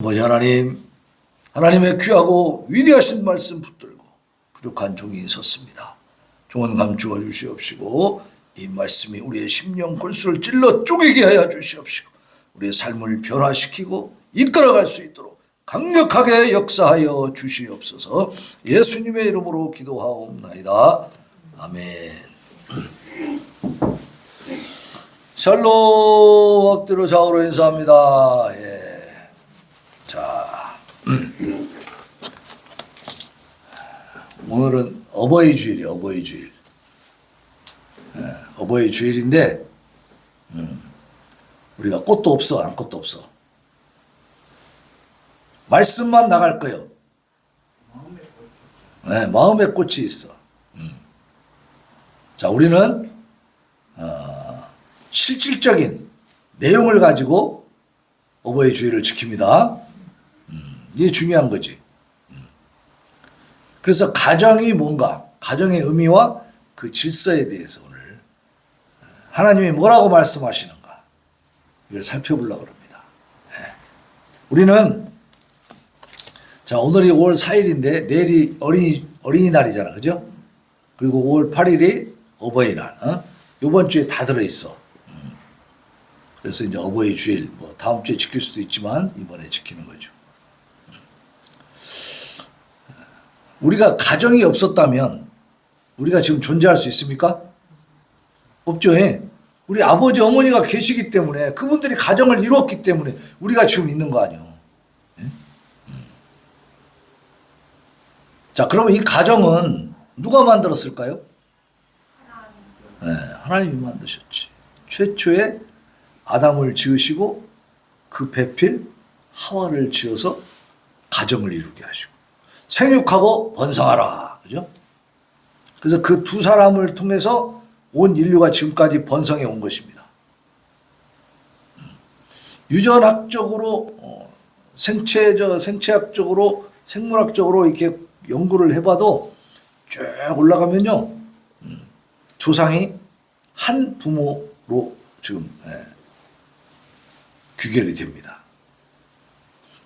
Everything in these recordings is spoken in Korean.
아버지 하나님, 하나님의 귀하고 위대하신 말씀 붙들고 부족한 종이 섰습니다. 종은 감추어 주시옵시고 이 말씀이 우리의 심령 골수를 찔러 쪼개게 하여 주시옵시고 우리의 삶을 변화시키고 이끌어갈 수 있도록 강력하게 역사하여 주시옵소서. 예수님의 이름으로 기도하옵나이다. 아멘. 샬롬. 엎드려 좌우로 인사합니다. 자, 오늘은 어버이 주일이에요. 어버이 주일. 어버이 주일인데 우리가 꽃도 없어. 아무것도 없어. 말씀만 나갈 거예요. 네, 마음의 꽃이 있어. 자, 우리는 실질적인 내용을 가지고 어버이 주일을 지킵니다. 이게 중요한 거지. 그래서 가정이 뭔가, 가정의 의미와 그 질서에 대해서 오늘 하나님이 뭐라고 말씀하시는가 이걸 살펴보려고 합니다. 우리는 자, 오늘이 5월 4일인데 내일이 어린이날이잖아, 그죠? 그리고 5월 8일이 어버이날. 이번 주에 다 들어있어. 그래서 이제 어버이 주일, 뭐 다음 주에 지킬 수도 있지만 이번에 지키는 거죠. 우리가 가정이 없었다면 우리가 지금 존재할 수 있습니까? 없죠. 우리 아버지 어머니가 계시기 때문에 그분들이 가정을 이루었기 때문에 우리가 지금 있는 거 아니에요. 자, 그러면 이 가정은 누가 만들었을까요? 하나님이 만드셨지. 최초에 아담을 지으시고 그 배필 하와를 지어서 가정을 이루게 하시고 생육하고 번성하라. 그죠? 그래서 그 두 사람을 통해서 온 인류가 지금까지 번성해 온 것입니다. 유전학적으로, 생체학적으로, 생물학적으로 이렇게 연구를 해봐도 쭉 올라가면요, 조상이 한 부모로 지금 귀결이 됩니다.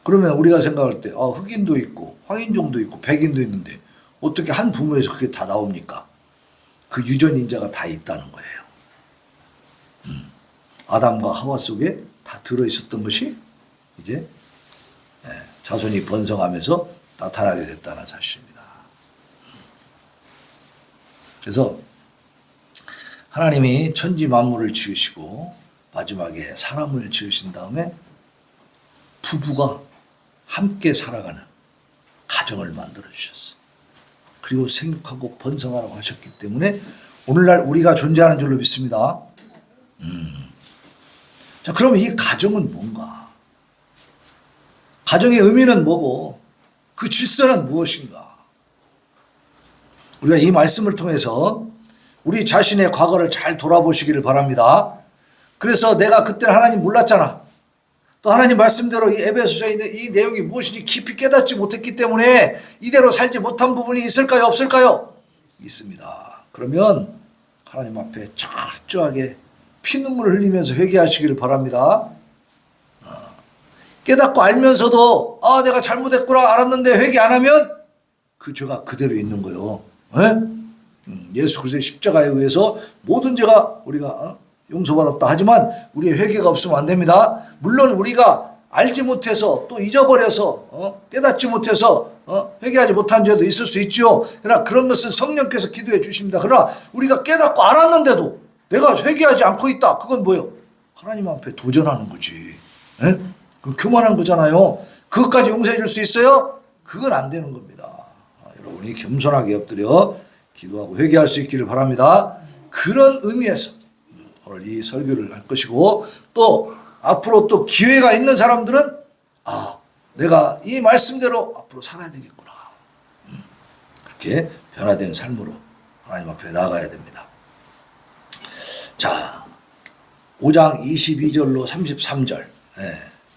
그러면 우리가 생각할 때 흑인도 있고 황인종도 있고 백인도 있는데 어떻게 한 부모에서 그게 다 나옵니까? 그 유전인자가 다 있다는 거예요. 아담과 하와 속에 다 들어있었던 것이 이제 자손이 번성하면서 나타나게 됐다는 사실입니다. 그래서 하나님이 천지 만물을 지으시고 마지막에 사람을 지으신 다음에 부부가 함께 살아가는 가정을 만들어 주셨어요. 그리고 생육하고 번성하라고 하셨기 때문에 오늘날 우리가 존재하는 줄로 믿습니다. 자, 그러면 이 가정은 뭔가? 가정의 의미는 뭐고 그 질서는 무엇인가? 우리가 이 말씀을 통해서 우리 자신의 과거를 잘 돌아보시기를 바랍니다. 그래서 내가 그때 하나님 몰랐잖아. 또 하나님 말씀대로 이 에베소서에 있는 이 내용이 무엇인지 깊이 깨닫지 못했기 때문에 이대로 살지 못한 부분이 있을까요? 없을까요? 있습니다. 그러면 하나님 앞에 철저하게 피눈물을 흘리면서 회개하시기를 바랍니다. 깨닫고 알면서도 내가 잘못했구나 알았는데 회개 안 하면 그 죄가 그대로 있는 거예요. 예수 그리스도의 십자가에 의해서 모든 죄가 우리가 용서받았다 하지만 우리의 회개가 없으면 안 됩니다. 물론 우리가 알지 못해서 또 잊어버려서 깨닫지 못해서 회개하지 못한 죄도 있을 수 있죠. 그러나 그런 것은 성령께서 기도해 주십니다. 그러나 우리가 깨닫고 알았는데도 내가 회개하지 않고 있다. 그건 뭐예요? 하나님 앞에 도전하는 거지. 그 교만한 거잖아요. 그것까지 용서해 줄 수 있어요? 그건 안 되는 겁니다. 여러분이 겸손하게 엎드려 기도하고 회개할 수 있기를 바랍니다. 그런 의미에서 오늘 이 설교를 할 것이고 또 앞으로 또 기회가 있는 사람들은 내가 이 말씀대로 앞으로 살아야 되겠구나. 그렇게 변화된 삶으로 하나님 앞에 나아가야 됩니다. 자, 5장 22절로 33절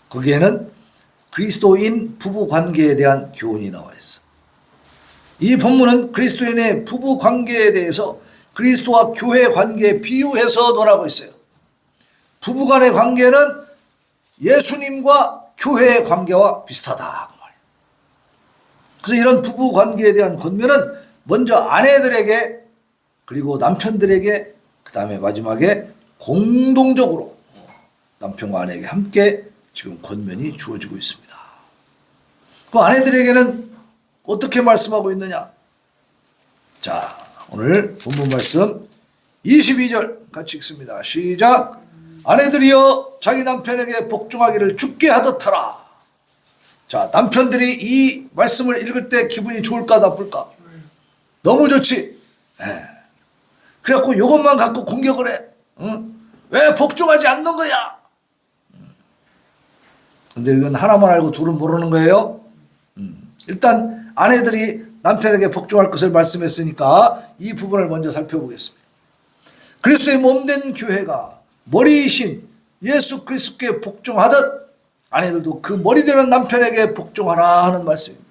거기에는 그리스도인 부부 관계에 대한 교훈이 나와 있어. 이 본문은 그리스도인의 부부 관계에 대해서 그리스도와 교회 관계에 비유해서 논하고 있어요. 부부간의 관계는 예수님과 교회의 관계와 비슷하다 그 말이에요. 그래서 이런 부부 관계에 대한 권면은 먼저 아내들에게, 그리고 남편들에게, 그 다음에 마지막에 공동적으로 남편과 아내에게 함께 지금 권면이 주어지고 있습니다. 그 아내들에게는 어떻게 말씀하고 있느냐? 자, 오늘 본문 말씀 22절 같이 읽습니다. 시작. 아내들이여 자기 남편에게 복종하기를 주께 하듯 하라. 자, 남편들이 이 말씀을 읽을 때 기분이 좋을까 나쁠까? 너무 좋지. 그래갖고 이것만 갖고 공격을 해. 응? 왜 복종하지 않는 거야? 근데 이건 하나만 알고 둘은 모르는 거예요. 일단 아내들이 남편에게 복종할 것을 말씀했으니까 이 부분을 먼저 살펴보겠습니다. 그리스도의 몸된 교회가 머리이신 예수 그리스도께 복종하듯 아내들도 그 머리 되는 남편에게 복종하라 하는 말씀입니다.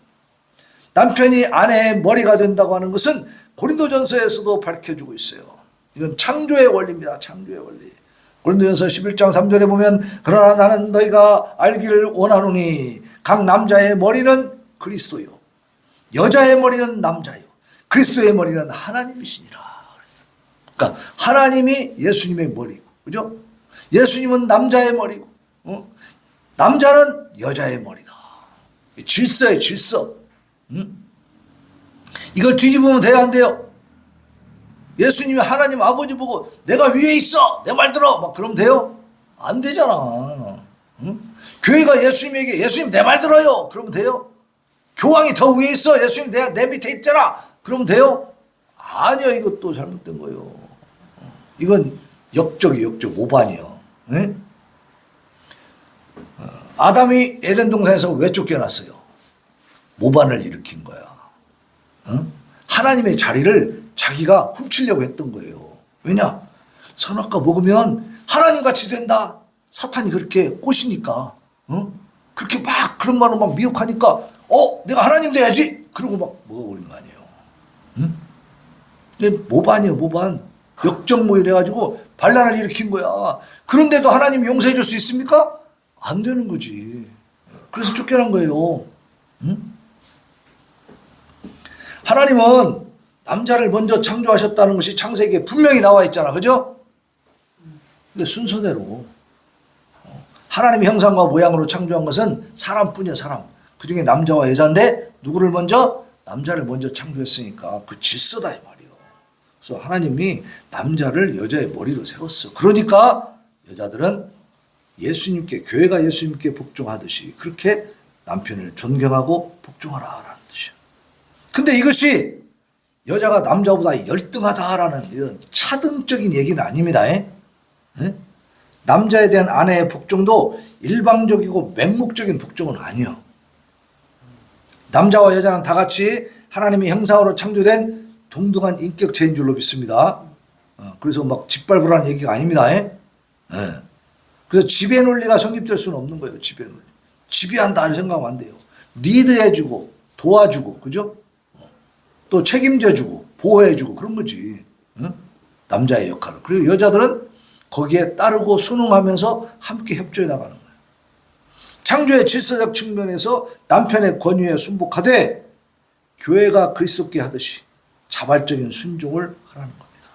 남편이 아내의 머리가 된다고 하는 것은 고린도전서에서도 밝혀주고 있어요. 이건 창조의 원리입니다. 창조의 원리. 고린도전서 11장 3절에 보면 그러나 나는 너희가 알기를 원하노니 각 남자의 머리는 그리스도요 여자의 머리는 남자요 그리스도의 머리는 하나님이시니라. 그러니까 하나님이 예수님의 머리고, 그죠? 예수님은 남자의 머리고, 남자는 여자의 머리다. 질서예요, 질서. 이걸 뒤집으면 돼요, 안 돼요? 예수님이 하나님 아버지 보고 내가 위에 있어, 내 말 들어, 막 그러면 돼요? 안 되잖아. 교회가 예수님에게 예수님 내 말 들어요, 그러면 돼요? 교황이 더 위에 있어, 예수님 내 밑에 있잖아, 그러면 돼요? 아니요, 이것도 잘못된 거예요. 이건 역적 오반이요. 네? 아담이 에덴 동산에서 왜 쫓겨났어요? 모반을 일으킨 거야. 하나님의 자리를 자기가 훔치려고 했던 거예요. 왜냐? 선악과 먹으면 하나님같이 된다. 사탄이 그렇게 꼬시니까, 그렇게 막 그런 말로 막 미혹하니까 내가 하나님 돼야지, 그러고 막 먹어버린 거 아니에요. 모반이에요, 모반. 역적모일 해가지고 반란을 일으킨 거야. 그런데도 하나님이 용서해 줄 수 있습니까? 안 되는 거지. 그래서 쫓겨난 거예요. 하나님은 남자를 먼저 창조하셨다는 것이 창세기에 분명히 나와 있잖아, 그죠? 근데 순서대로 하나님의 형상과 모양으로 창조한 것은 사람뿐이야, 사람. 그 중에 남자와 여자인데 누구를 먼저? 남자를 먼저 창조했으니까 그 질서다 이 말이에요. 그래서 하나님이 남자를 여자의 머리로 세웠어. 그러니까 여자들은 예수님께, 교회가 예수님께 복종하듯이 그렇게 남편을 존경하고 복종하라라는 뜻이에요. 근데 이것이 여자가 남자보다 열등하다라는 이런 차등적인 얘기는 아닙니다. 남자에 대한 아내의 복종도 일방적이고 맹목적인 복종은 아니에요. 남자와 여자는 다 같이 하나님의 형상으로 창조된 동등한 인격체인 줄로 믿습니다. 그래서 막 짓밟으라는 얘기가 아닙니다. 그래서 지배 논리가 성립될 수는 없는 거예요. 지배 논리. 지배한다 이런 생각하면 안 돼요. 리드해주고 도와주고, 그죠? 또 책임져주고 보호해주고 그런 거지. 남자의 역할을. 그리고 여자들은 거기에 따르고 순응하면서 함께 협조해 나가는 거예요. 창조의 질서적 측면에서 남편의 권위에 순복하되 교회가 그리스도께 하듯이 자발적인 순종을 하라는 겁니다.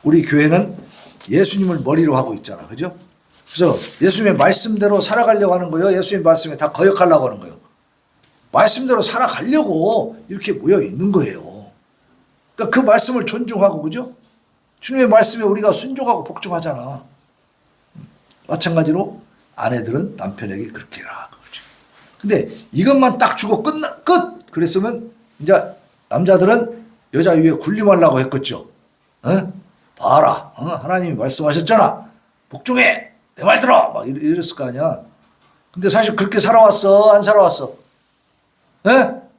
우리 교회는 예수님을 머리로 하고 있잖아, 그죠? 그래서 예수님의 말씀대로 살아가려고 하는 거예요. 예수님 말씀에 다 거역하려고 하는 거예요. 말씀대로 살아가려고 이렇게 모여 있는 거예요. 그러니까 그 말씀을 존중하고, 그죠? 주님의 말씀에 우리가 순종하고 복종하잖아. 마찬가지로 아내들은 남편에게 그렇게 해라. 그렇죠. 근데 이것만 딱 주고 끝! 그랬으면 이제 남자들은 여자 위에 군림하려고 했겠죠. 봐라. 하나님이 말씀하셨잖아. 복종해. 내 말 들어. 막 이랬을 거 아니야. 근데 사실 그렇게 살아왔어? 안 살아왔어?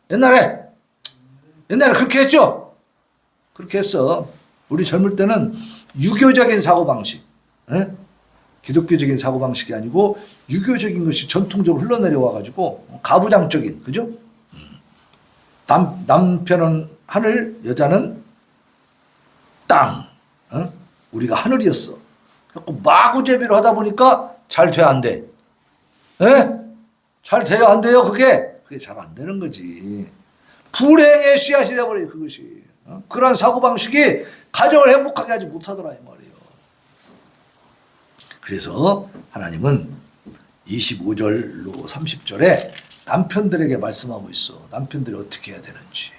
옛날에 그렇게 했죠? 그렇게 했어. 우리 젊을 때는 유교적인 사고방식, 기독교적인 사고방식이 아니고 유교적인 것이 전통적으로 흘러내려와가지고 가부장적인, 그죠? 남편은 하늘, 여자는 땅, 우리가 하늘이었어. 그래서 마구제비로 하다 보니까 잘 돼, 안 돼? 예? 잘 돼요, 안 돼요? 그게 잘 안 되는 거지. 불행의 씨앗이 되어버려요, 그것이. 그러한 사고방식이 가정을 행복하게 하지 못하더라, 이 말이에요. 그래서 하나님은 25절로 30절에 남편들에게 말씀하고 있어. 남편들이 어떻게 해야 되는지.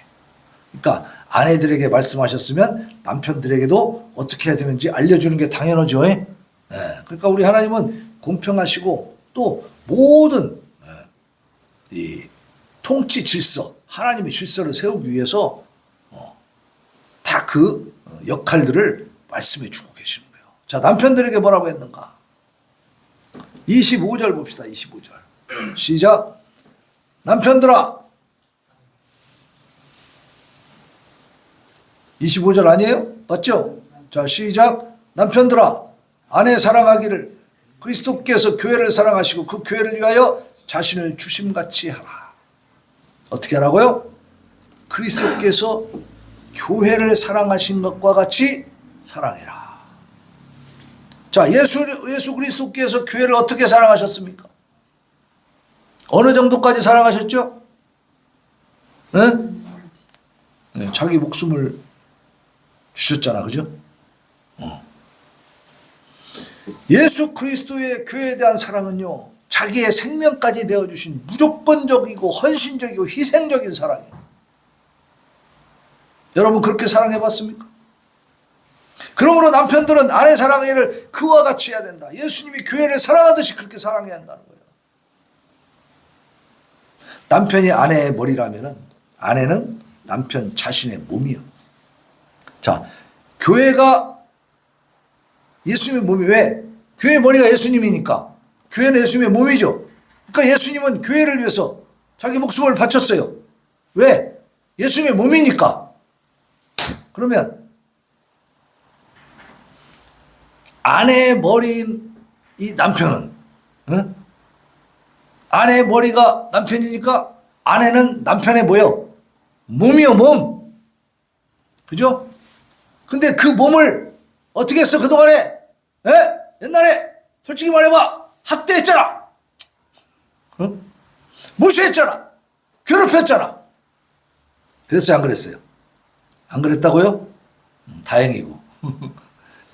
그러니까 아내들에게 말씀하셨으면 남편들에게도 어떻게 해야 되는지 알려주는 게 당연하죠. 예? 그러니까 우리 하나님은 공평하시고 또 모든 이 통치 질서, 하나님의 질서를 세우기 위해서 다 그 역할들을 말씀해 주고 계시는 거예요. 자, 남편들에게 뭐라고 했는가? 25절 봅시다. 25절. 시작. 남편들아. 25절 아니에요? 맞죠? 자, 시작. 남편들아, 아내 사랑하기를 그리스도께서 교회를 사랑하시고 그 교회를 위하여 자신을 주심같이 하라. 어떻게 하라고요? 그리스도께서 교회를 사랑하신 것과 같이 사랑해라. 자, 예수 그리스도께서 교회를 어떻게 사랑하셨습니까? 어느 정도까지 사랑하셨죠? 네, 자기 목숨을 주셨잖아, 그죠? 예수 그리스도의 교회에 대한 사랑은요, 자기의 생명까지 내어주신 무조건적이고 헌신적이고 희생적인 사랑이에요. 여러분 그렇게 사랑해봤습니까? 그러므로 남편들은 아내 사랑을 그와 같이 해야 된다. 예수님이 교회를 사랑하듯이 그렇게 사랑해야 한다는 거예요. 남편이 아내의 머리라면 아내는 남편 자신의 몸이요. 자, 교회가 예수님의 몸이 왜? 교회의 머리가 예수님이니까. 교회는 예수님의 몸이죠. 그러니까 예수님은 교회를 위해서 자기 목숨을 바쳤어요. 왜? 예수님의 몸이니까. 그러면 아내의 머리인 이 남편은 아내의 머리가 남편이니까 아내는 남편의 뭐요? 몸이요, 몸. 그죠? 근데 그 몸을 어떻게 했어, 그동안에? 옛날에 솔직히 말해봐. 학대했잖아. 무시했잖아. 괴롭혔잖아. 그랬어요, 안 그랬어요? 안 그랬다고요? 다행이고.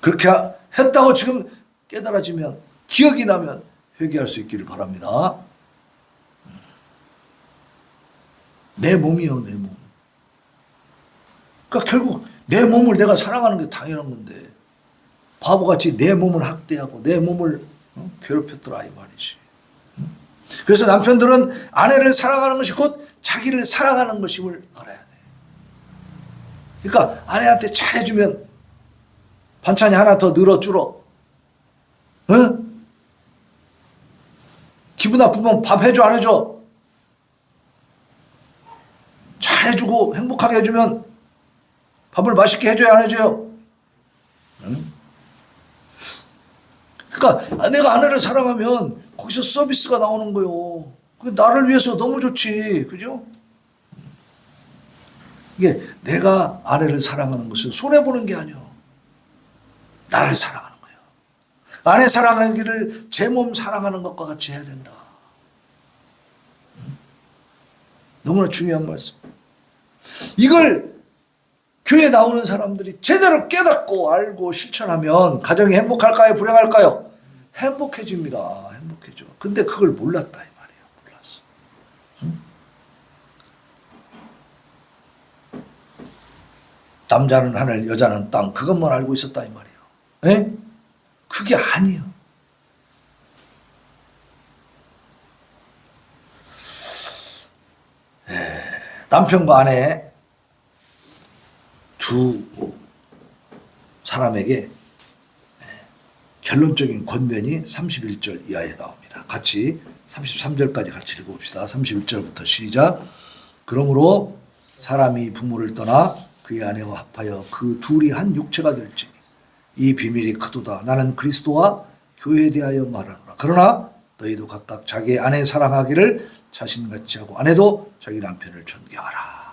그렇게 했다고 지금 깨달아지면, 기억이 나면 회개할 수 있기를 바랍니다. 내 몸이요, 내 몸. 그러니까 결국 내 몸을 내가 사랑하는 게 당연한 건데 바보같이 내 몸을 학대하고 내 몸을 괴롭혔더라, 이 말이지. 그래서 남편들은 아내를 사랑하는 것이 곧 자기를 사랑하는 것임을 알아야 돼. 그러니까 아내한테 잘해주면 반찬이 하나 더 늘어 줄어. 기분 나쁘면 밥 해줘, 안 해줘? 잘해주고 행복하게 해주면 밥을 맛있게 해줘야, 안 해줘요? 그러니까 내가 아내를 사랑하면 거기서 서비스가 나오는 거예요. 나를 위해서 너무 좋지, 그죠? 이게 내가 아내를 사랑하는 것은 손해보는 게 아니요, 나를 사랑하는 거예요. 아내 사랑하기를 제 몸 사랑하는 것과 같이 해야 된다. 너무나 중요한 말씀. 이걸 교회에 나오는 사람들이 제대로 깨닫고 알고 실천하면 가정이 행복할까요, 불행할까요? 행복해집니다. 행복해져. 근데 그걸 몰랐다, 이 말이에요. 몰랐어. 남자는 하늘, 여자는 땅, 그것만 알고 있었다, 이 말이에요. 에? 그게 아니에요. 남편과 아내 두 사람에게 결론적인 권면이 31절 이하에 나옵니다. 같이 33절까지 같이 읽어봅시다. 31절부터 시작. 그러므로 사람이 부모를 떠나 그의 아내와 합하여 그 둘이 한 육체가 될지니 이 비밀이 크도다. 나는 그리스도와 교회에 대하여 말하노라. 그러나 너희도 각각 자기의 아내 사랑하기를 자신같이 하고 아내도 자기 남편을 존경하라.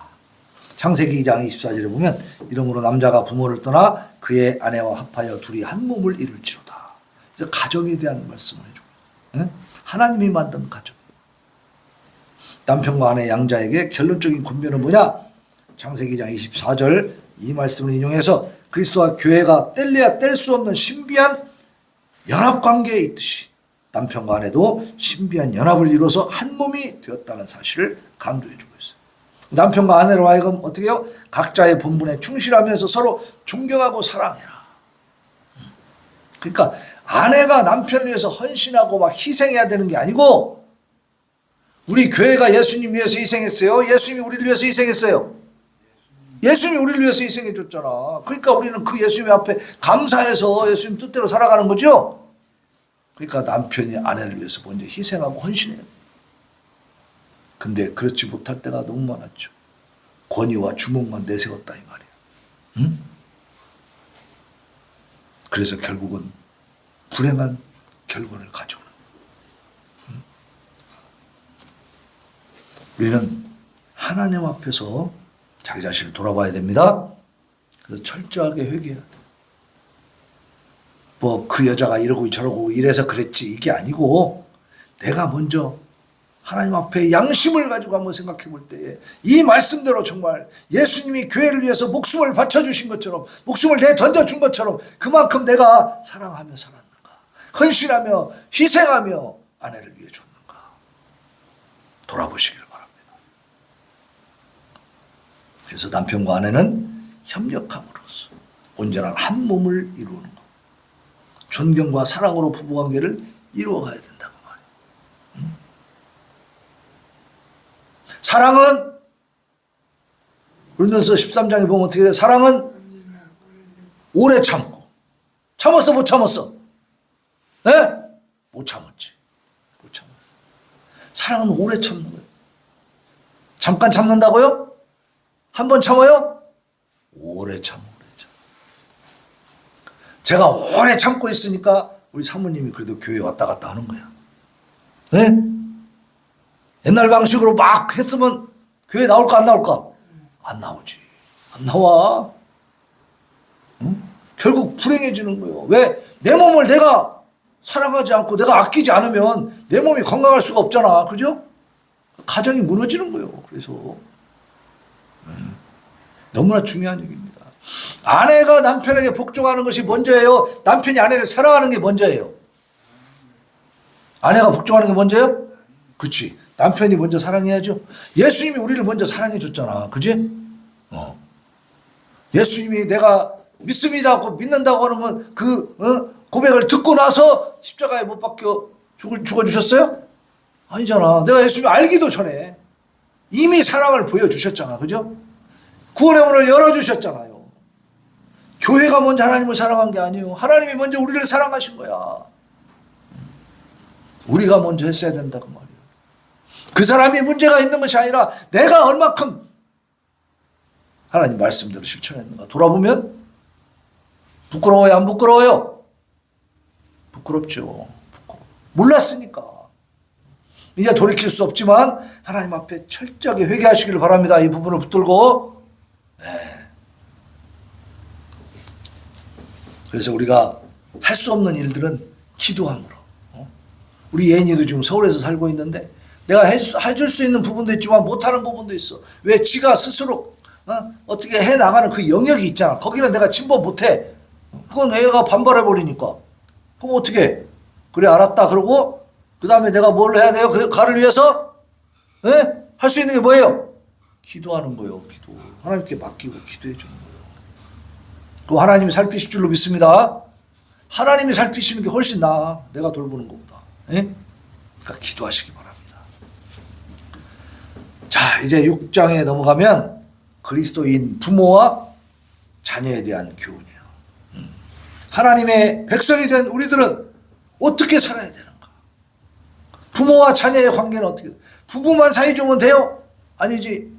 창세기 2장 24절에 보면 이러므로 남자가 부모를 떠나 그의 아내와 합하여 둘이 한 몸을 이룰지로다. 가정에 대한 말씀을 해주고, 하나님이 만든 가정. 남편과 아내 양자에게 결론적인 권면은 뭐냐? 창세기 2장 24절 이 말씀을 인용해서 그리스도와 교회가 뗄래야 뗄 수 없는 신비한 연합관계에 있듯이 남편과 아내도 신비한 연합을 이루어서 한 몸이 되었다는 사실을 강조해주고 있어요. 남편과 아내로 하여금 어떻게 해요? 각자의 본분에 충실하면서 서로 존경하고 사랑해라. 그러니까 아내가 남편을 위해서 헌신하고 막 희생해야 되는 게 아니고, 우리 교회가 예수님 위해서 희생했어요? 예수님이 우리를 위해서 희생했어요? 예수님이 우리를 위해서 희생해 줬잖아. 그러니까 우리는 그 예수님 앞에 감사해서 예수님 뜻대로 살아가는 거죠. 그러니까 남편이 아내를 위해서 먼저 희생하고 헌신해요. 근데 그렇지 못할 때가 너무 많았죠. 권위와 주목만 내세웠다 이 말이야. 응? 그래서 결국은 불행한 결과를 가져오는. 응? 우리는 하나님 앞에서 자기 자신을 돌아봐야 됩니다. 그래서 철저하게 회개해야 돼. 뭐 그 여자가 이러고 저러고 이래서 그랬지 이게 아니고, 내가 먼저 하나님 앞에 양심을 가지고 한번 생각해 볼 때에 이 말씀대로 정말 예수님이 교회를 위해서 목숨을 바쳐주신 것처럼, 목숨을 내 던져준 것처럼 그만큼 내가 사랑하며 살았는가, 헌신하며 희생하며 아내를 위해 줬는가 돌아보시길 바랍니다. 그래서 남편과 아내는 협력함으로써 온전한 한 몸을 이루는 것, 존경과 사랑으로 부부관계를 이루어가야 된다고 말이에요. 사랑은 고린도서 13장에 보면 어떻게 돼? 사랑은 오래 참고. 참았어 못 참았어? 네? 못 참았지. 못 참았어. 사랑은 오래 참는 거예요. 잠깐 참는다고요? 한 번 참아요? 오래 참아. 제가 오래 참고 있으니까 우리 사모님이 그래도 교회에 왔다 갔다 하는 거야. 네? 옛날 방식으로 막 했으면 교회 나올까 안 나올까? 안 나오지. 안 나와. 응? 결국 불행해지는 거예요. 왜? 내 몸을 내가 사랑하지 않고 내가 아끼지 않으면 내 몸이 건강할 수가 없잖아. 그죠? 가정이 무너지는 거예요. 그래서 너무나 중요한 얘기입니다. 아내가 남편에게 복종하는 것이 먼저예요? 남편이 아내를 사랑하는 게 먼저예요? 아내가 복종하는 게 먼저예요? 그렇지. 남편이 먼저 사랑해야죠. 예수님이 우리를 먼저 사랑해 줬잖아. 그지? 예수님이 내가 믿습니다 하고 믿는다고 하는 건 그 고백을 듣고 나서 십자가에 못 박혀 죽어주셨어요? 아니잖아. 내가 예수님 알기도 전에 이미 사랑을 보여주셨잖아. 그죠? 구원의 문을 열어주셨잖아요. 교회가 먼저 하나님을 사랑한 게 아니에요. 하나님이 먼저 우리를 사랑하신 거야. 우리가 먼저 했어야 된다고 말이에요. 그 사람이 문제가 있는 것이 아니라 내가 얼마큼 하나님 말씀대로 실천했는가 돌아보면 부끄러워요, 안 부끄러워요? 부끄럽죠. 몰랐으니까. 이제 돌이킬 수 없지만 하나님 앞에 철저하게 회개하시기를 바랍니다. 이 부분을 붙들고. 네. 그래서 우리가 할 수 없는 일들은 기도함으로. 우리 예인이도 지금 서울에서 살고 있는데 내가 해줄 수 있는 부분도 있지만 못하는 부분도 있어. 왜? 지가 스스로 어떻게 해나가는 그 영역이 있잖아. 거기는 내가 침범 못해. 그건 애가 반발해버리니까. 그럼 어떻게 해? 그래 알았다 그러고 그 다음에 내가 뭘 해야 돼요? 그 가를 위해서? 네? 할 수 있는 게 뭐예요? 기도하는 거예요. 기도. 하나님께 맡기고 기도해 주는 거예요. 그 하나님이 살피실 줄로 믿습니다. 하나님이 살피시는 게 훨씬 나아. 내가 돌보는 것보다. 네? 그러니까 기도하시기 바랍니다. 자, 이제 6장에 넘어가면 그리스도인 부모와 자녀에 대한 교훈이에요. 하나님의 백성이 된 우리들은 어떻게 살아야 되는가? 부모와 자녀의 관계는 어떻게 돼요? 부부만 사이 좋으면 돼요? 아니지.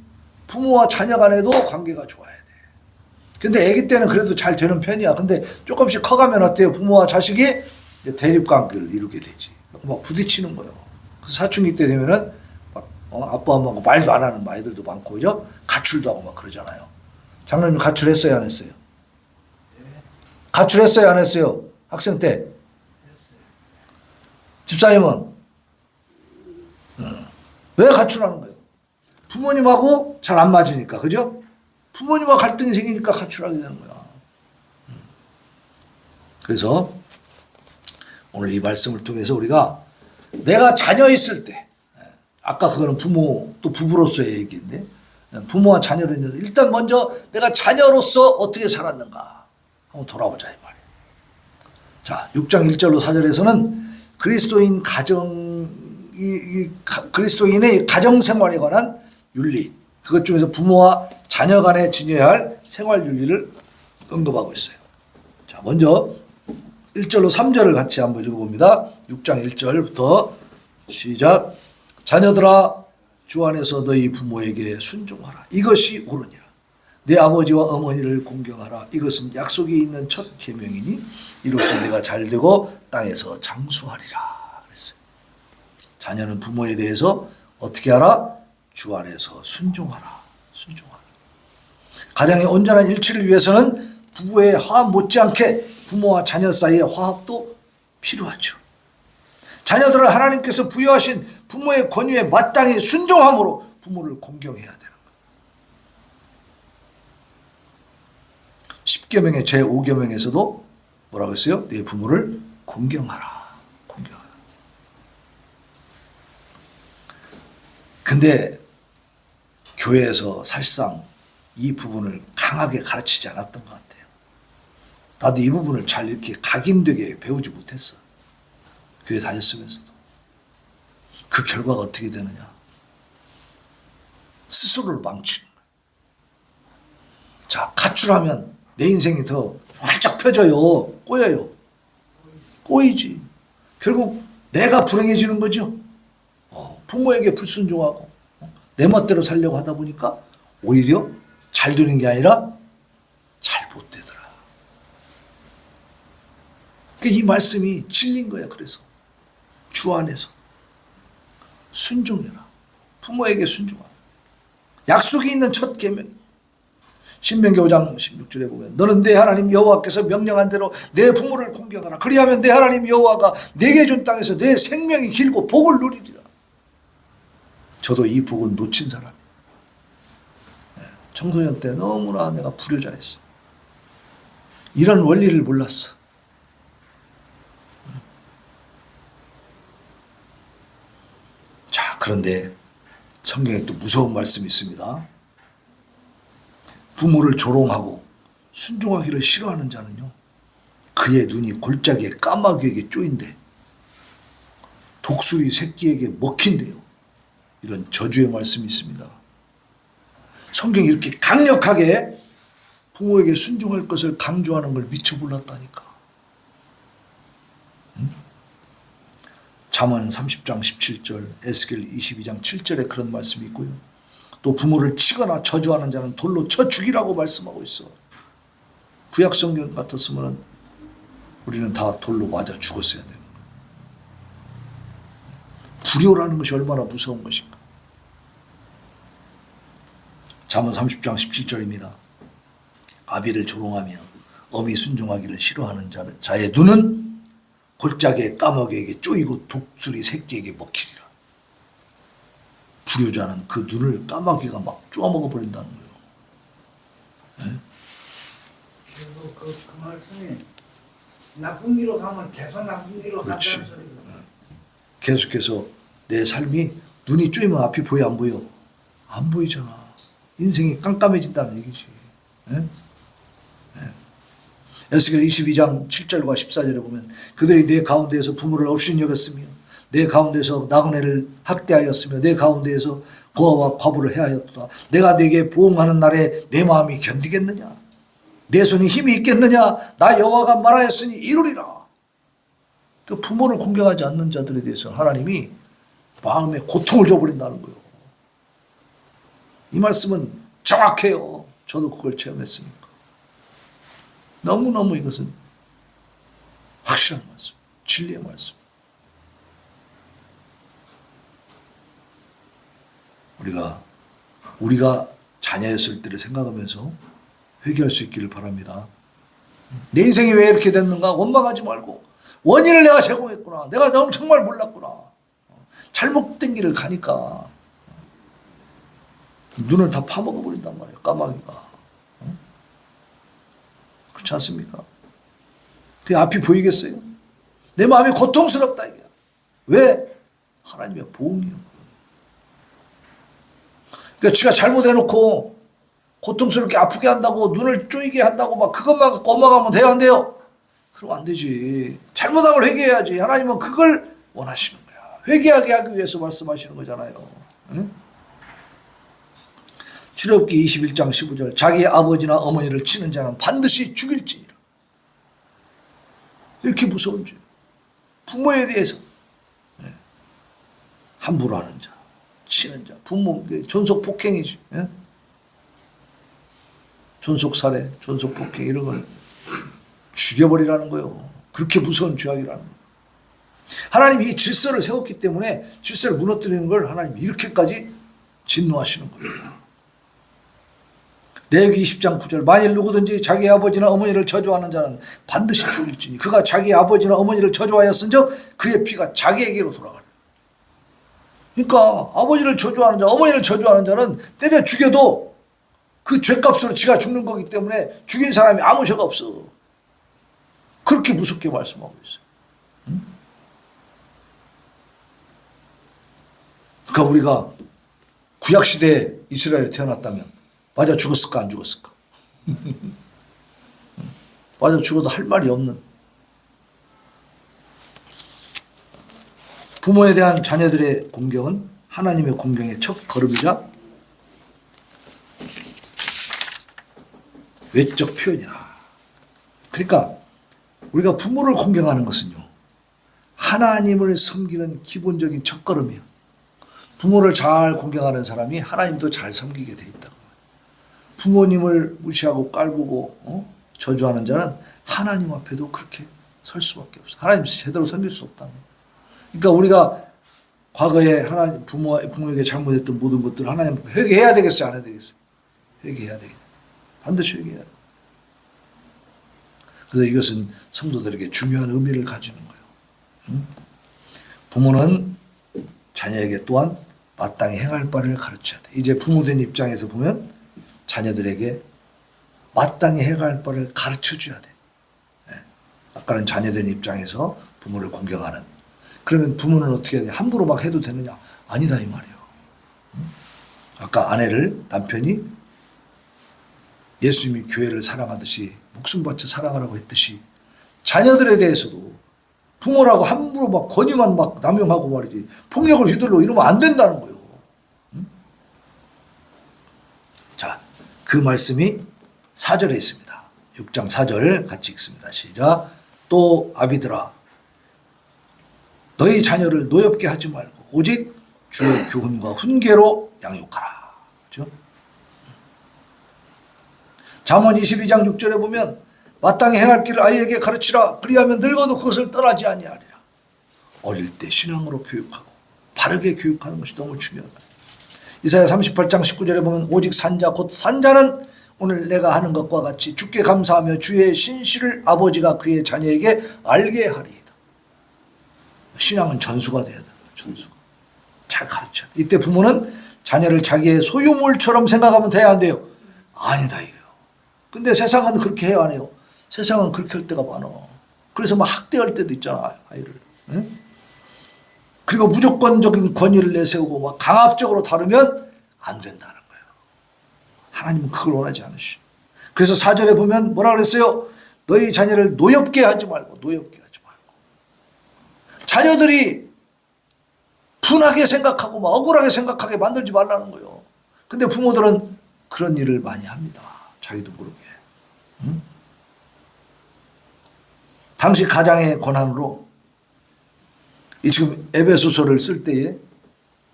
부모와 자녀 간에도 관계가 좋아야 돼. 근데 아기 때는 그래도 잘 되는 편이야. 근데 조금씩 커가면 어때요? 부모와 자식이 이제 대립관계를 이루게 되지. 막 부딪히는 거예요. 사춘기 때 되면은 막 아빠 엄마하고 말도 안 하는 아이들도 많고, 그죠? 가출도 하고 막 그러잖아요. 장로님 가출했어요, 안 했어요? 가출했어요, 안 했어요? 학생 때? 집사님은? 왜 가출하는 거예요? 부모님하고 잘 안 맞으니까, 그죠? 부모님과 갈등이 생기니까 가출하게 되는 거야. 그래서 오늘 이 말씀을 통해서 우리가 내가 자녀 있을 때, 아까 그거는 부모 또 부부로서의 얘기인데, 부모와 자녀로 있는 일단 먼저 내가 자녀로서 어떻게 살았는가 한번 돌아보자 이 말이에요. 자, 6장 1절로 4절에서는 그리스도인 그리스도인의 가정 생활에 관한 윤리, 그것 중에서 부모와 자녀 간에 지녀야 할 생활 윤리를 언급하고 있어요. 자, 먼저 1절로 3절을 같이 한번 읽어봅니다. 6장 1절부터 시작. 자녀들아, 주 안에서 너희 부모에게 순종하라. 이것이 옳으니라. 내 아버지와 어머니를 공경하라. 이것은 약속이 있는 첫 계명이니 이로써 내가 잘되고 땅에서 장수하리라. 그랬어요. 자녀는 부모에 대해서 어떻게 하라? 주 안에서 순종하라. 순종하라. 가정의 온전한 일치를 위해서는 부부의 화합 못지않게 부모와 자녀 사이의 화합도 필요하죠. 자녀들은 하나님께서 부여하신 부모의 권위에 마땅히 순종함으로 부모를 공경해야 되는 거예요. 10계명의 제5계명에서도 뭐라고 했어요? 네 부모를 공경하라. 공경하라. 근데 교회에서 사실상 이 부분을 강하게 가르치지 않았던 것 같아요. 나도 이 부분을 잘 이렇게 각인되게 배우지 못했어. 교회 다녔으면서도. 그 결과가 어떻게 되느냐. 스스로를 망치는 거야. 자, 가출하면 내 인생이 더 활짝 펴져요. 꼬여요. 꼬이지. 결국 내가 불행해지는 거죠. 부모에게 불순종하고 내 멋대로 살려고 하다 보니까 오히려 잘 되는 게 아니라 잘 못 되더라. 이 말씀이 진린 거야. 그래서 주 안에서 순종해라. 부모에게 순종하라. 약속이 있는 첫 계명. 신명기 5장 16절에 보면 너는 내 하나님 여호와께서 명령한 대로 내 부모를 공경하라. 그리하면 내 하나님 여호와가 내게 준 땅에서 내 생명이 길고 복을 누리리라. 저도 이 복은 놓친 사람이에요. 청소년 때 너무나 내가 불효자였어. 이런 원리를 몰랐어. 자, 그런데 성경에 또 무서운 말씀이 있습니다. 부모를 조롱하고 순종하기를 싫어하는 자는요, 그의 눈이 골짜기에 까마귀에게 쪼인대, 독수리 새끼에게 먹힌대요. 이런 저주의 말씀이 있습니다. 성경이 이렇게 강력하게 부모에게 순종할 것을 강조하는 걸 미처 몰랐다니까. 잠언 30장 17절, 에스겔 22장 7절에 그런 말씀이 있고요. 또 부모를 치거나 저주하는 자는 돌로 쳐 죽이라고 말씀하고 있어. 구약 성경 같았으면 우리는 다 돌로 맞아 죽었어야 돼요. 불효라는 것이 얼마나 무서운 것인가. 잠언 30장 17절입니다. 아비를 조롱하며 어미 순종하기를 싫어하는 자의 눈은 골짜기에 까마귀에게 쪼이고 독수리 새끼에게 먹히리라. 불효자는 그 눈을 까마귀가 막 쪼아먹어 버린다는 거예요. 네? 결국 그 말씀이 나쁜 길로 가면 계속 나쁜 길로 간다는 소리가. 계속해서 내 삶이 눈이 쪼이면 앞이 보여 안 보여? 안 보이잖아. 인생이 깜깜해진다는 얘기지. 네? 네. 에스겔 22장 7절과 14절에 보면 그들이 내 가운데에서 부모를 업신여겼으며 내 가운데서 나그네를 학대하였으며 내 가운데에서 고아와 과부를 해하였도다. 내가 네게 보응하는 날에 내 마음이 견디겠느냐? 내 손이 힘이 있겠느냐? 나 여호와가 말하였으니 이루리라. 그 부모를 공경하지 않는 자들에 대해서 하나님이 마음에 고통을 줘버린다는 거예요. 이 말씀은 정확해요. 저도 그걸 체험했으니까. 너무너무 이것은 확실한 말씀, 진리의 말씀. 우리가 자녀였을 때를 생각하면서 회개할 수 있기를 바랍니다. 내 인생이 왜 이렇게 됐는가 원망하지 말고 원인을 내가 제공했구나. 내가 너무 정말 몰랐구나. 잘못된 길을 가니까 눈을 다 파먹어 버린단 말이에요. 까마귀가. 그렇지 않습니까? 그 앞이 보이겠어요? 내 마음이 고통스럽다 이게. 왜? 하나님의 보응이요. 그러니까 지가 잘못해놓고 고통스럽게 아프게 한다고 눈을 쪼이게 한다고 막 그것만 갖고 엄마가면 돼요 안 돼요? 그러면 안 되지. 잘못한 걸 회개해야지. 하나님은 그걸 원하시는 거야. 회개하게 하기 위해서 말씀하시는 거잖아요. 응? 출애굽기 21장 15절 자기 아버지나 어머니를 치는 자는 반드시 죽일지니라. 이렇게 무서운 죄. 부모에 대해서 함부로 하는 자, 치는 자, 부모 존속 폭행이지. 존속 살해, 존속 폭행 이런 걸 죽여버리라는 거예요. 그렇게 무서운 죄악이라는 거예요. 하나님이 이 질서를 세웠기 때문에 질서를 무너뜨리는 걸 하나님이 이렇게까지 진노하시는 거예요. 레위기 20장 9절 만일 누구든지 자기 아버지나 어머니를 저주하는 자는 반드시 죽일지니 그가 자기 아버지나 어머니를 저주하였은즉 그의 피가 자기에게로 돌아가라. 그러니까 아버지를 저주하는 자, 어머니를 저주하는 자는 때려 죽여도 그 죄값으로 지가 죽는 거기 때문에 죽인 사람이 아무 죄가 없어. 그렇게 무섭게 말씀하고 있어요. 그러니까 우리가 구약시대에 이스라엘에 태어났다면 맞아 죽었을까 안 죽었을까? 맞아 죽어도 할 말이 없는 부모에 대한 자녀들의 공경은 하나님의 공경의 첫 걸음이자 외적 표현이라. 그러니까 우리가 부모를 공경하는 것은요 하나님을 섬기는 기본적인 첫걸음이에요. 부모를 잘 공경하는 사람이 하나님도 잘 섬기게 돼 있다. 부모님을 무시하고 깔보고 저주하는 자는 하나님 앞에도 그렇게 설 수밖에 없어. 하나님 제대로 섬길 수 없다. 그러니까 우리가 과거에 하나님 부모에게 잘못했던 모든 것들을 하나님 앞에 회개해야 되겠어요, 안 해야 되겠어요? 회개해야 되겠다. 반드시 회개해야 돼. 그래서 이것은 성도들에게 중요한 의미를 가지는 거예요. 부모는 자녀에게 또한 마땅히 행할 바를 가르쳐야 돼. 이제 부모된 입장에서 보면 자녀들에게 마땅히 행할 바를 가르쳐 줘야 돼. 아까는 자녀된 입장에서 부모를 공경하는. 그러면 부모는 어떻게 해야 돼? 함부로 막 해도 되느냐? 아니다 이 말이에요. 아까 남편이 예수님이 교회를 사랑하듯이 목숨 바쳐 사랑하라고 했듯이 자녀들에 대해서도 부모라고 함부로 막 권위만 막 남용하고 말이지 폭력을 휘둘러 이러면 안 된다는 거예요. 자, 그 말씀이 4절에 있습니다. 6장 4절 같이 읽습니다. 시작. 또 아비들아 너희 자녀를 노엽게 하지 말고 오직 주의 교훈과 훈계로 양육하라. 그렇죠? 잠언 22장 6절에 보면 마땅히 행할 길을 아이에게 가르치라. 그리하면 늙어도 그것을 떠나지 아니하리라. 어릴 때 신앙으로 교육하고 바르게 교육하는 것이 너무 중요하다. 이사야 38장 19절에 보면 오직 산자 곧 산자는 오늘 내가 하는 것과 같이 주께 감사하며 주의 신실을 아버지가 그의 자녀에게 알게 하리이다. 신앙은 전수가 돼야 돼요. 전수가. 잘 가르쳐. 이때 부모는 자녀를 자기의 소유물처럼 생각하면 돼야 안 돼요. 아니다 이거요. 근데 세상은 그렇게 해요 안 해요? 세상은 그렇게 할 때가 많아. 그래서 막 학대할 때도 있잖아 아이를. 응? 그리고 무조건적인 권위를 내세우고 막 강압적으로 다루면 안 된다는 거예요. 하나님은 그걸 원하지 않으시죠. 그래서 4절에 보면 뭐라 그랬어요? 너희 자녀를 노엽게 하지 말고 노엽게 하지 말고. 자녀들이 분하게 생각하고 막 억울하게 생각하게 만들지 말라는 거예요. 근데 부모들은 그런 일을 많이 합니다. 자기도 모르게. 응? 당시 가장의 권한으로 이 지금 에베소서를 쓸 때에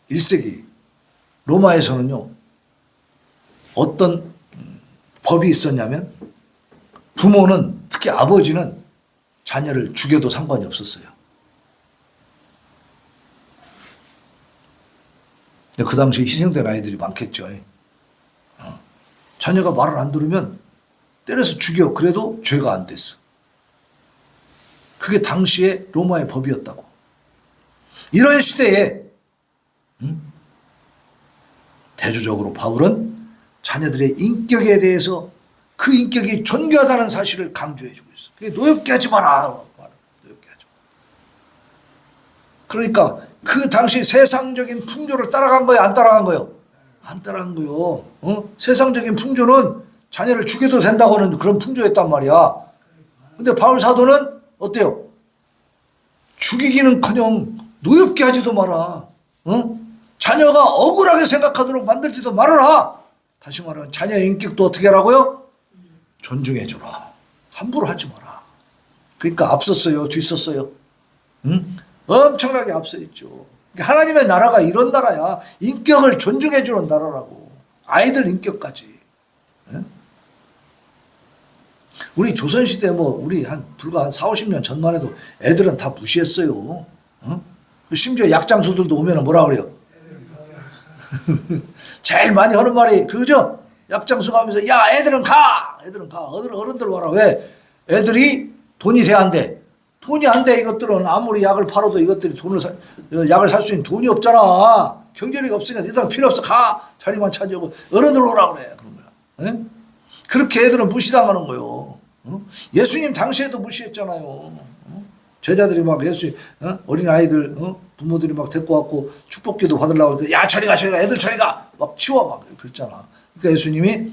1세기 로마에서는요 어떤 법이 있었냐면 부모는 특히 아버지는 자녀를 죽여도 상관이 없었어요. 그 당시에 희생된 아이들이 많겠죠. 자녀가 말을 안 들으면 때려서 죽여. 그래도 죄가 안 됐어. 그게 당시에 로마의 법이었다고. 이런 시대에 대조적으로 바울은 자녀들의 인격에 대해서 그 인격이 존귀하다는 사실을 강조해주고 있어. 그게 노엽게 하지 마라. 노엽게 하지 마. 그러니까 그 당시 세상적인 풍조를 따라간 거예요? 안 따라간 거예요? 안 따라간 거예요. 세상적인 풍조는 자녀를 죽여도 된다고는 그런 풍조였단 말이야. 근데 바울 사도는 어때요? 죽이기는커녕 노엽게 하지도 마라. 자녀가 억울하게 생각하도록 만들지도 말아라. 다시 말하면 자녀의 인격도 어떻게 하라고요? 존중해주라. 함부로 하지 마라. 그러니까 앞섰어요? 뒤섰어요? 엄청나게 앞서 있죠. 하나님의 나라가 이런 나라야. 인격을 존중해주는 나라라고. 아이들 인격까지. 우리 조선시대 우리 불과 한 4, 50년 전만 해도 애들은 다 무시했어요. 심지어 약장수들도 오면 뭐라 그래요? 제일 많이 하는 말이 그거죠? 약장수 가면서 야 애들은 가! 어른들 와라. 왜? 애들이 돈이 돼야 안 돼. 돈이 안 돼. 이것들은 아무리 약을 팔아도 이것들이 약을 살 수 있는 돈이 없잖아. 경제력이 없으니까 니들은 필요 없어. 가! 자리만 차지하고 어른들 오라 그래. 그런 거야. 에? 그렇게 애들은 무시당하는 거예요. 예수님 당시에도 무시했잖아요. 제자들이 막 어린아이들 부모들이 막 데리고 왔고 축복기도 받으려고 야 저리 가 애들 저리 가 막 치워 막 그랬잖아. 그러니까 예수님이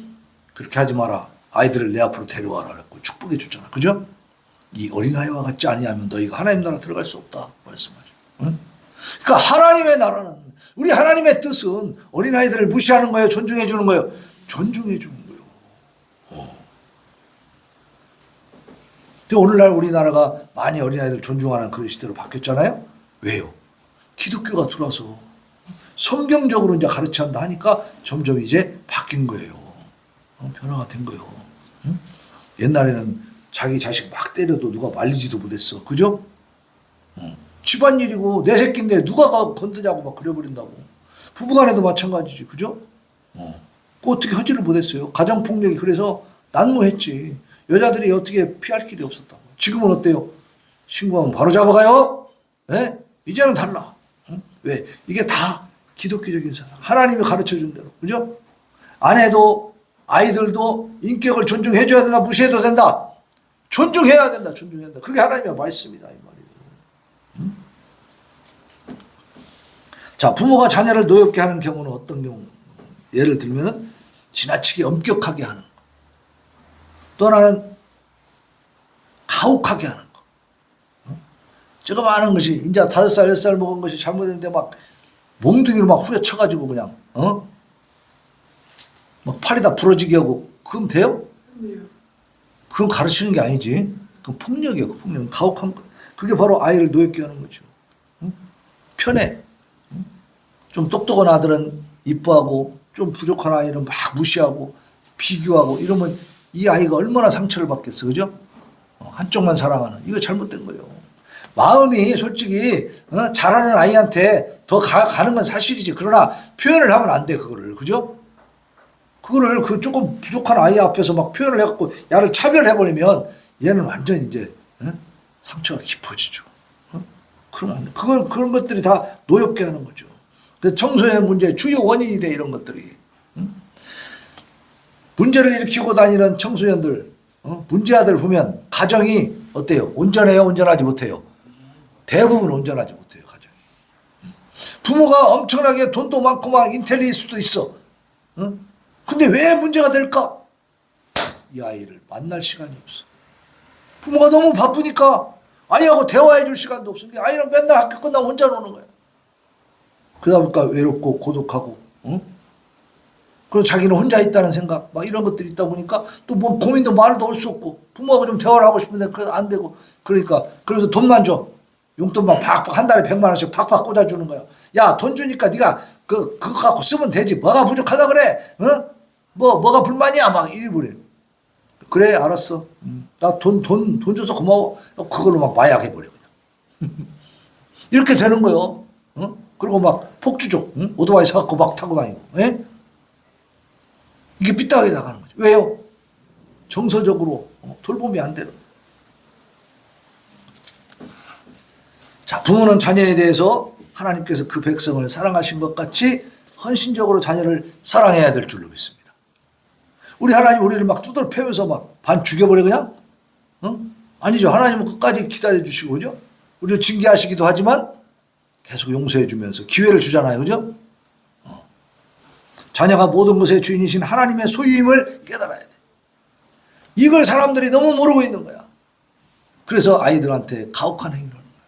그렇게 하지 마라. 아이들을 내 앞으로 데려와라 그랬고 축복해 줬잖아. 그죠? 이 어린아이와 같지 아니하면 너희가 하나님 나라 들어갈 수 없다 말씀하죠. 그러니까 하나님의 나라는 우리 하나님의 뜻은 어린아이들을 무시하는 거예요? 존중해 주는 거예요? 존중해 주는 거예요. 근데 오늘날 우리나라가 많이 어린아이들 존중하는 그런 시대로 바뀌었잖아요. 왜요? 기독교가 들어와서 성경적으로 이제 가르쳐 한다 하니까 점점 이제 바뀐 거예요. 변화가 된 거예요. 옛날에는 자기 자식 막 때려도 누가 말리지도 못했어. 그죠? 집안일이고 내 새끼인데 누가 건드냐고 막 그래버린다고. 부부간에도 마찬가지지. 그죠? 어떻게 하지를 못했어요. 가정폭력이 그래서 난무했지. 여자들이 어떻게 피할 길이 없었다고. 지금은 어때요? 신고하면 바로 잡아가요? 네? 이제는 달라. 왜? 이게 다 기독교적인 세상. 하나님이 가르쳐 준 대로. 그죠? 아내도 아이들도 인격을 존중해줘야 된다. 무시해도 된다. 존중해야 된다. 존중해야 된다. 그게 하나님의 말씀이다. 이 말이에요. 자, 부모가 자녀를 노엽게 하는 경우는 어떤 경우? 예를 들면은 지나치게 엄격하게 하는 거. 또 하나는 가혹하게 하는 거. 저거 많은 것이 이제 5살, 6살 먹은 것이 잘못했는데 막 몽둥이로 막 후려쳐가지고 그냥 막 팔이 다 부러지게 하고 그럼 돼요? 그건 가르치는 게 아니지. 그건 폭력이에요. 그 폭력은 가혹한 거. 그게 바로 아이를 노엽게 하는 거죠. 편해. 좀 똑똑한 아들은 이뻐하고 좀 부족한 아이는 막 무시하고 비교하고 이러면 이 아이가 얼마나 상처를 받겠어. 그죠? 한쪽만 사랑하는. 이거 잘못된 거예요. 마음이 솔직히 잘하는 아이한테 더 가는 건 사실이지. 그러나 표현을 하면 안 돼. 그거를. 그죠? 그거를 그 조금 부족한 아이 앞에서 막 표현을 해갖고 야를 차별해버리면 얘는 완전 이제 상처가 깊어지죠. 그러면 안 돼. 그런 것들이 다 노엽게 하는 거죠. 그래서 청소년 문제의 주요 원인이 돼. 이런 것들이. 문제를 일으키고 다니는 청소년들, 문제아들 보면 가정이 어때요? 온전해요? 온전하지 못해요? 대부분 온전하지 못해요. 가정이. 부모가 엄청나게 돈도 많고 막 인텔리일 수도 있어. 근데 왜 문제가 될까? 이 아이를 만날 시간이 없어. 부모가 너무 바쁘니까 아이하고 대화해 줄 시간도 없어. 아이는 맨날 학교 끝나고 혼자 노는 거야. 그러다 보니까 외롭고 고독하고 그리고 자기는 혼자 있다는 생각 막 이런 것들이 있다 보니까 또 뭐 고민도 말도 할 수 없고 부모하고 좀 대화를 하고 싶은데 그래도 안 되고 그러니까 그러면서 돈만 줘. 용돈만 팍팍 한 달에 100만 원씩 팍팍 꽂아주는 거야. 야, 돈 주니까 네가 그거 갖고 쓰면 되지. 뭐가 부족하다 그래? 뭐가 불만이야? 막 이리 그래. 그래, 알았어. 나 돈 줘서 고마워. 그걸로 막 마약해버려 그냥. 이렇게 되는 거요. 그리고 막 폭주족, 오토바이 사갖고 막 타고 다니고. 예? 이게 삐딱하게 나가는 거죠. 왜요? 정서적으로 돌봄이 안 되는. 자, 부모는 자녀에 대해서 하나님께서 그 백성을 사랑하신 것 같이 헌신적으로 자녀를 사랑해야 될 줄로 믿습니다. 우리 하나님 우리를 막 두드러 패면서 막 반 죽여버려 그냥? 아니죠. 하나님은 끝까지 기다려주시고 그죠? 우리를 징계하시기도 하지만 계속 용서해 주면서 기회를 주잖아요. 그죠? 자녀가 모든 것의 주인이신 하나님의 소유임을 깨달아야 돼. 이걸 사람들이 너무 모르고 있는 거야. 그래서 아이들한테 가혹한 행위를 하는 거야.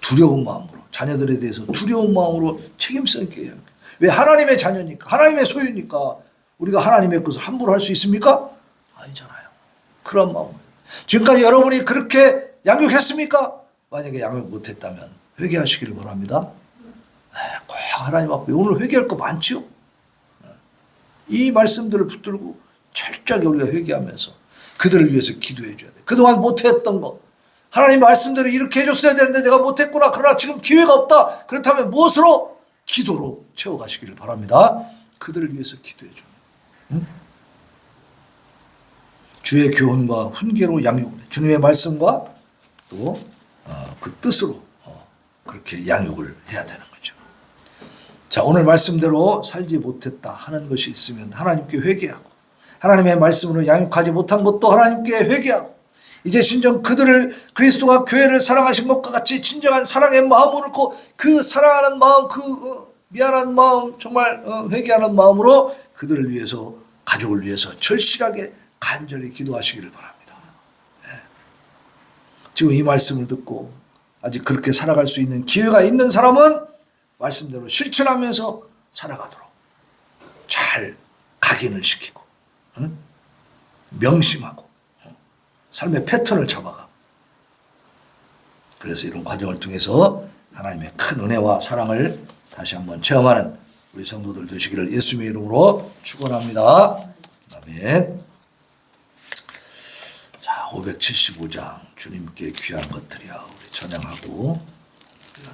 두려운 마음으로, 자녀들에 대해서 두려운 마음으로 책임성 있게 해야 돼. 왜? 하나님의 자녀니까, 하나님의 소유니까 우리가 하나님의 것을 함부로 할 수 있습니까? 아니잖아요. 그런 마음으로. 지금까지 여러분이 그렇게 양육했습니까? 만약에 양육 못했다면 회개하시기를 바랍니다. 꼭 하나님 앞에 오늘 회개할 거 많지요? 이 말씀들을 붙들고 철저하게 우리가 회개하면서 그들을 위해서 기도해 줘야 돼. 그동안 못했던 거 하나님 말씀대로 이렇게 해줬어야 되는데 내가 못했구나. 그러나 지금 기회가 없다. 그렇다면 무엇으로? 기도로 채워가시기를 바랍니다. 그들을 위해서 기도해 줘. 주의 교훈과 훈계로 양육을 해. 주님의 말씀과 또 그 뜻으로 그렇게 양육을 해야 되는 거죠. 자, 오늘 말씀대로 살지 못했다 하는 것이 있으면 하나님께 회개하고 하나님의 말씀으로 양육하지 못한 것도 하나님께 회개하고 이제 진정 그들을 그리스도가 교회를 사랑하신 것과 같이 진정한 사랑의 마음을 놓고 그 사랑하는 마음 그 미안한 마음 정말 회개하는 마음으로 그들을 위해서 가족을 위해서 절실하게 간절히 기도하시기를 바랍니다. 네. 지금 이 말씀을 듣고 아직 그렇게 살아갈 수 있는 기회가 있는 사람은 말씀대로 실천하면서 살아가도록 잘 각인을 시키고 명심하고 삶의 패턴을 잡아가. 그래서 이런 과정을 통해서 하나님의 큰 은혜와 사랑을 다시 한번 체험하는 우리 성도들 되시기를 예수님의 이름으로 축원합니다. 아멘. 자, 575장 주님께 귀한 것들이야. 우리 찬양하고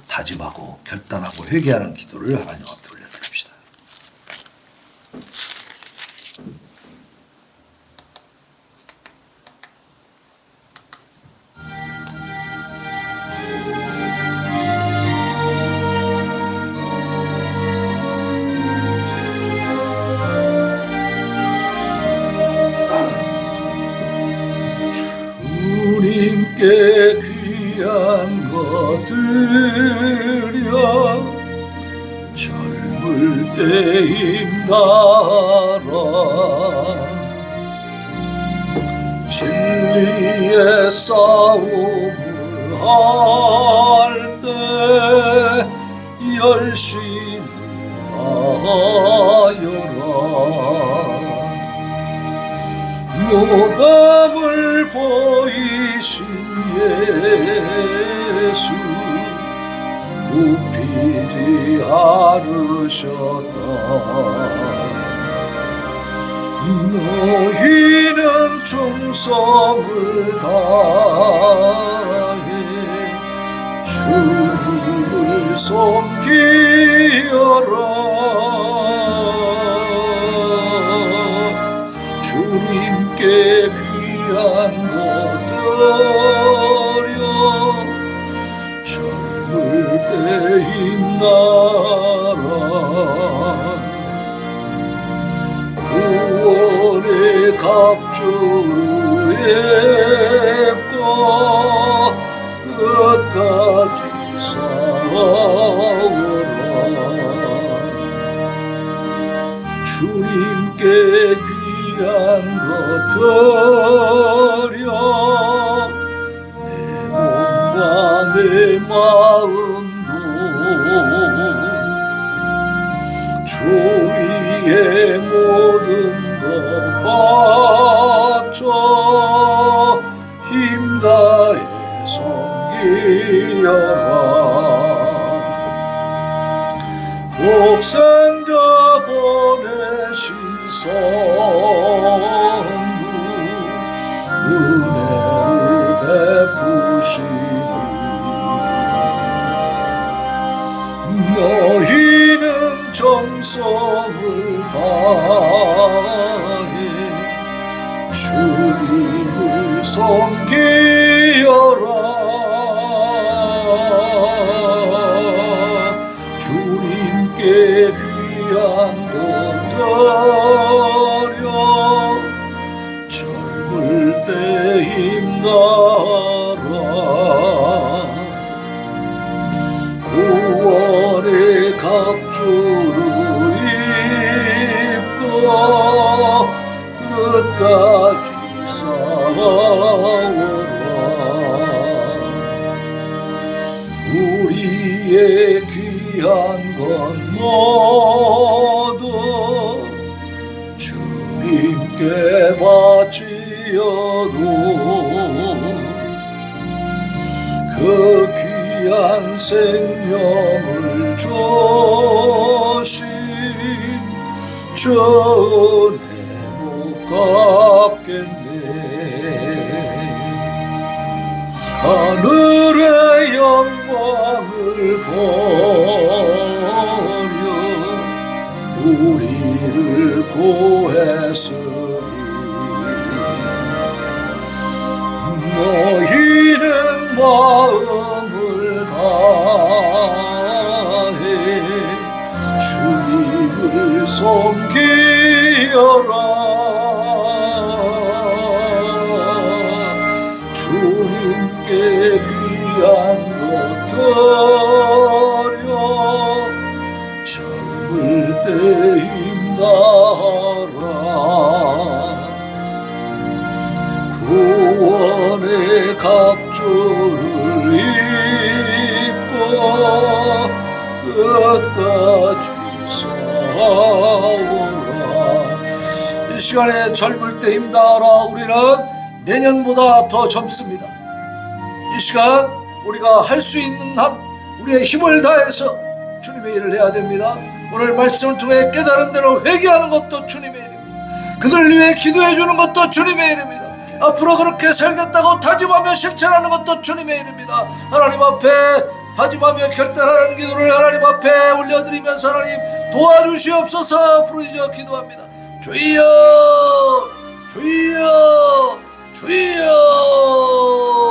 다짐하고 결단하고 회개하는 기도를 하나님 앞에 올려드립시다. 주님께 귀한 것들이여 젊을 때 힘달아 진리의 싸움을 할 때 열심을 다하여라 모범을 보이신 예수 굽히지 않으셨다. 너희는 충성을 다해 주님을 섬기여라. 주님께 귀한 것들여 젊을 때 힘나라 구원의 갑주로 입고 끝까지 싸워라. 주님께 귀한 것들여 내 몸과 내 마음도 주 위에 모든 것 바쳐 힘다해 섬기여라. 독생자 보내신 성부 은혜를 베푸시니 너희는 정성을 다해 주님을 섬기여라. 귀한 것 드려 젊을 때 힘나라 구원의 갑주를 입고 끝까지 싸워라 우리의 귀한 건 모두 주님께 바치어도 그 귀한 생명을 주신 저 은혜 못 갚겠네 하늘의 영광을 버려 우리를 구했으니 너희는 마음을 다해 주님을 섬기어라 주님께 귀한 것 드려 젊을 때 힘나라 구원의 갑주를 입고 끝까지 싸워라 이 시간에 젊을 때 힘나라 우리는 내년보다 더 젊습니다. 이 시간 우리가 할 수 있는 한 우리의 힘을 다해서 주님의 일을 해야 됩니다. 오늘 말씀을 통해 깨달은 대로 회개하는 것도 주님의 일입니다. 그들 위해 기도해 주는 것도 주님의 일입니다. 앞으로 그렇게 살겠다고 다짐하며 실천하는 것도 주님의 일입니다. 하나님 앞에 다짐하며 결단하는 기도를 하나님 앞에 올려드리면서 하나님 도와주시옵소서 부르짖어 기도합니다. 주여 주여 주여